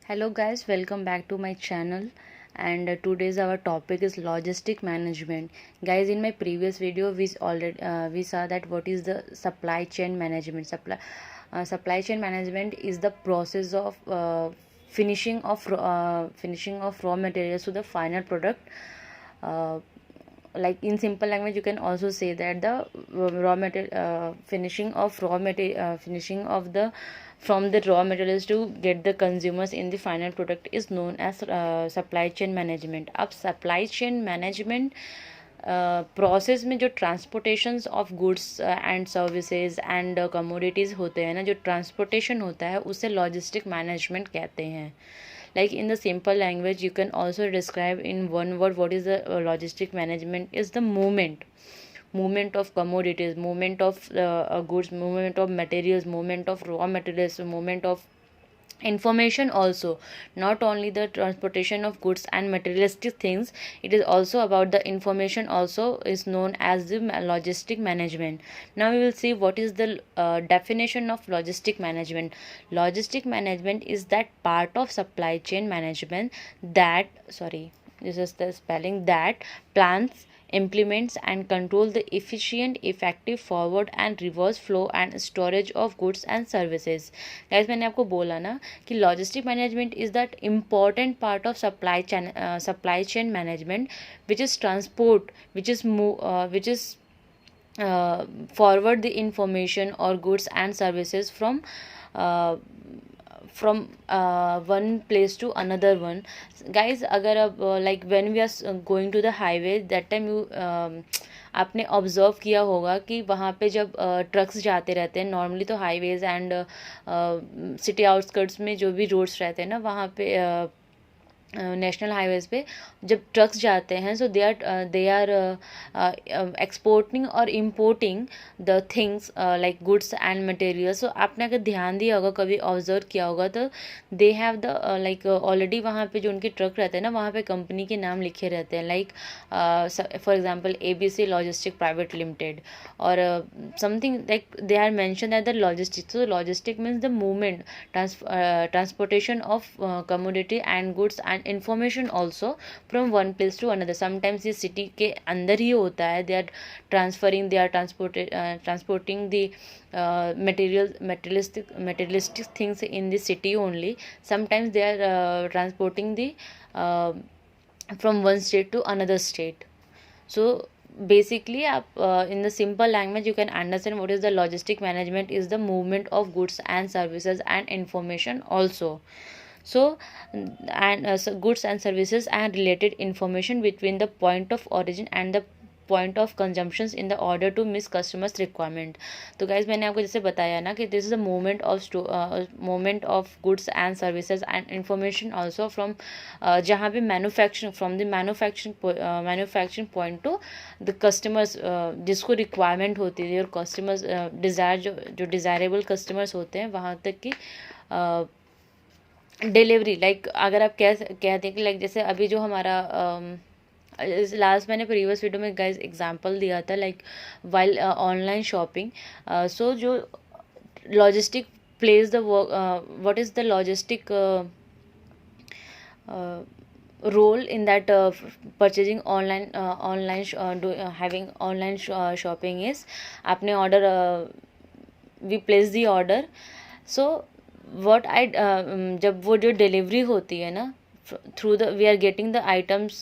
Hello guys, welcome back to my channel. And today's our topic is logistic management. Guys, in my previous video we saw that what is the supply chain management. Supply chain management is the process of finishing of raw materials to the final product. Uh, like in simple language, you can also say that the finishing of the from the raw materials to get the consumers in the final product is known as supply chain management. अब supply chain management process में जो transportations of goods and services and commodities होते हैं ना, जो transportation होता है उसे लॉजिस्टिक मैनेजमेंट कहते हैं. Like in the simple language, you can also describe in one word what is the logistic management is the movement of commodities, movement of goods, movement of materials, movement of raw materials, movement of information also. Not only the transportation of goods and materialistic things, it is also about the information also is known as the logistic management. Now we will see what is the definition of logistic management. Logistic management is that part of supply chain management that, sorry, this is the spelling, that plans, implements and control the efficient, effective forward and reverse flow and storage of goods and services. Guys, मैंने आपको बोला ना कि logistic management is that important part of supply chain management, which is transport, which is forward the information or goods and services uh, from one place to another one. Guys, अगर अब like when we are going to the highway, that time you आपने observe किया होगा कि वहाँ पे जब trucks जाते रहते हैं नॉर्मली, तो हाईवेज़ एंड सिटी आउटस्कर्ट्स में जो भी रोड्स रहते हैं ना, वहाँ पे नेशनल हाईवेज़ पे जब ट्रक्स जाते हैं, सो दे आर एक्सपोर्टिंग और importing the things like goods and materials. So आपने अगर ध्यान दिया होगा, कभी ऑब्जर्व किया होगा, तो they have the like already वहाँ पे जो उनके ट्रक रहते हैं ना, वहाँ पे कंपनी के नाम लिखे रहते हैं, like for example ABC logistic private limited और something like they are mention at the logistic. So logistic means the movement, transportation of commodity and goods and information also from one place to another. Sometimes ये city के अंदर ही होता है, they are transporting the materialistic things in the city only. Sometimes they are transporting the from one state to another state. So basically in the simple language you can understand what is the logistic management is the movement of goods and services and information also. So so goods and services and related information between the point of origin and the point of consumptions in the order to miss customers requirement. तो guys, मैंने आपको जैसे बताया ना कि this is the movement of goods and services and information also from जहाँ पे manufacturing, from the manufacturing point to the customers जिसको रिक्वायरमेंट होती है, और कस्टमर्स डिज़ायर जो डिज़ायरेबल कस्टमर्स होते हैं वहाँ तक की डिलीवरी. लाइक अगर आप कहते हैं कि लाइक जैसे अभी जो हमारा लास्ट मैंने प्रीवियस वीडियो में गाइज एग्जांपल दिया था, like while online shopping. So जो logistic plays the work, what is the logistic role in that purchasing having online shopping is आपने order we place the order. So what I जब वो जो delivery होती है ना, through the we are getting the items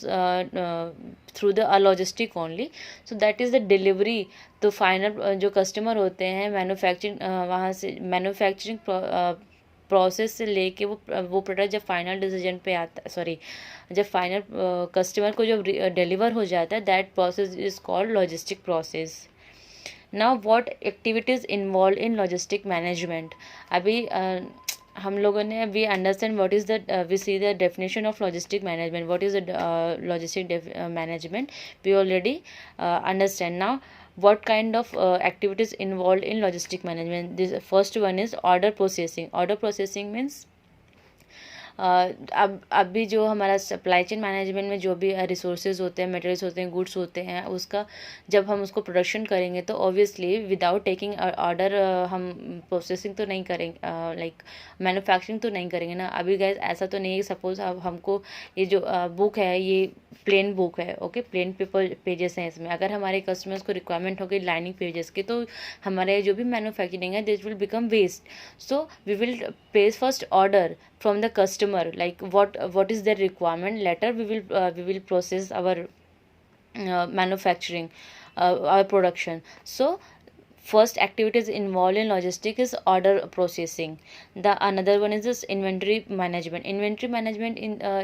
through the logistic only. So that is the delivery. तो final जो customer होते हैं मैन्युफैक्चरिंग, वहाँ से मैन्युफैक्चरिंग प्रोसेस से लेके वो प्रोडक्ट जब फाइनल डिसीजन पे आता, सॉरी, जब फाइनल कस्टमर को जब डिलीवर हो जाता है, that process is called logistic process. Now what activities involve in logistic management. अभी हम लोगों ने we understand what is the we see the definition of logistic management. What is the logistic management we already understand. Now what kind of activities involved in logistic management? This first one is order processing. Order processing means अब अभी जो हमारा supply chain management में जो भी resources होते हैं, materials होते हैं, गुड्स होते हैं, उसका जब हम उसको प्रोडक्शन करेंगे तो ऑब्वियसली विदाउट टेकिंग ऑर्डर हम प्रोसेसिंग तो नहीं करेंगे, लाइक मैन्युफैक्चरिंग तो नहीं करेंगे ना। अभी गैस ऐसा तो नहीं है, सपोज अब हमको ये जो बुक है ये प्लेन बुक है, ओके, प्लेन पेपर पेजेस हैं इसमें, अगर हमारे कस्टमर्स को रिक्वायरमेंट होगी लाइनिंग पेजेस की तो हमारे जो भी मैन्युफैक्चरिंग है this will become waste. So we will place first order from the customer, like what is their requirement. Later we will process our manufacturing, our production. So first activities involved in logistic is order processing. The another one is this inventory management. Inventory management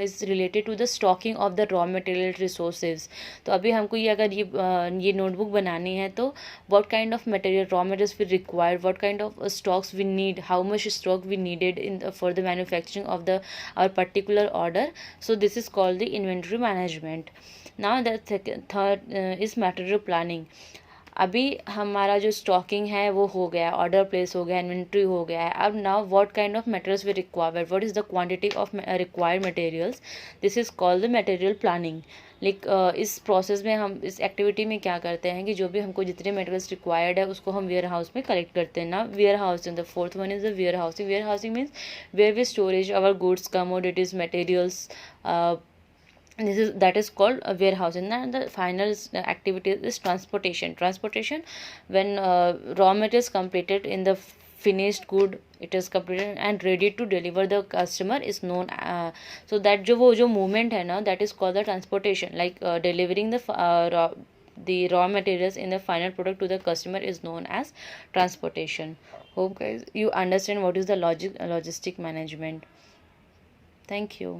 is related to the stocking of the raw material resources. तो अभी हमको ये अगर ये notebook बनानी है तो what kind of material raw materials we require, what kind of stocks we need, how much stock we needed for the manufacturing of the our particular order. So this is called the inventory management. Now the third is material planning. अभी हमारा जो stocking है वो हो गया, order place हो गया, inventory हो गया है. अब now what kind of materials we require, what is the quantity of required materials, this is called the material planning. Like इस प्रोसेस में हम इस एक्टिविटी में क्या करते हैं कि जो भी हमको जितने मटेरियल्स रिक्वायर्ड है उसको हम वेयर हाउस में कलेक्ट करते हैं ना. Warehousing, the fourth one is the warehousing. Warehousing means where we storage our goods, commodities, materials. That is called a warehouse. And then the final activity is transportation. Transportation, when raw materials completed in the finished good, it is completed and ready to deliver the customer is known, so that जो movement है ना, that is called the transportation. Like delivering the raw materials in the final product to the customer is known as transportation. Hope guys you understand what is the logistic management. Thank you.